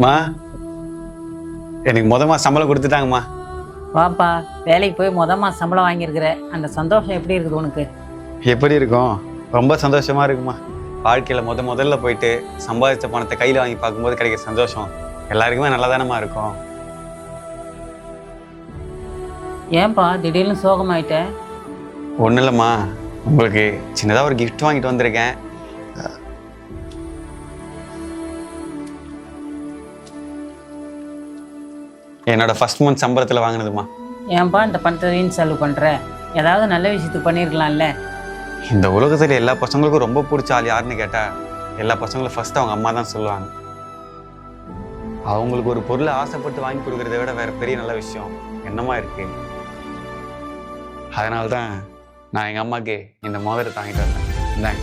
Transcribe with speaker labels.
Speaker 1: மா, எனக்கு மொதமா சம்பளம் கொடுத்துட்டாங்கம்மா.
Speaker 2: வாப்பா, வேலைக்கு போய் மாதம் சம்பளம் வாங்கியிருக்கிற அந்த சந்தோஷம் எப்படி இருக்குது உனக்கு?
Speaker 1: எப்படி இருக்கும்? ரொம்ப சந்தோஷமா இருக்குமா. வாழ்க்கையில முதல்ல போயிட்டு சம்பாதிச்ச பணத்தை கையில வாங்கி பார்க்கும்போது கிடைக்கிற சந்தோஷம் எல்லாருக்குமே நல்லதானமா இருக்கும்.
Speaker 2: ஏன்பா திடீர்னு சோகமாயிட்ட?
Speaker 1: ஒன்றும் இல்லைம்மா, உங்களுக்கு சின்னதாக ஒரு கிஃப்ட் வாங்கிட்டு வந்திருக்கேன். என்னோட ஃபர்ஸ்ட் மந்த் சம்பளத்தில் வாங்கினதுமா.
Speaker 2: ஏன்பா இந்த பணத்தை வீண் செலவு பண்ணுற? ஏதாவது நல்ல விஷயத்துக்கு பண்ணியிருக்கலாம்ல.
Speaker 1: இந்த உலகத்தில் எல்லா பசங்களுக்கும் ரொம்ப பிடிச்ச ஆள் யாருன்னு கேட்டால் எல்லா பசங்களும் ஃபர்ஸ்ட் அவங்க அம்மா தான் சொல்லுவாங்க. அவங்களுக்கு ஒரு பொருளை ஆசைப்பட்டு வாங்கி கொடுக்கறத விட வேற பெரிய நல்ல விஷயம் என்னமா இருக்கு. அதனால தான் நான் எங்கள் அம்மாவுக்கு இந்த மோதிரத்தை வாங்கிட்டு வந்தேன். இந்தாங்க.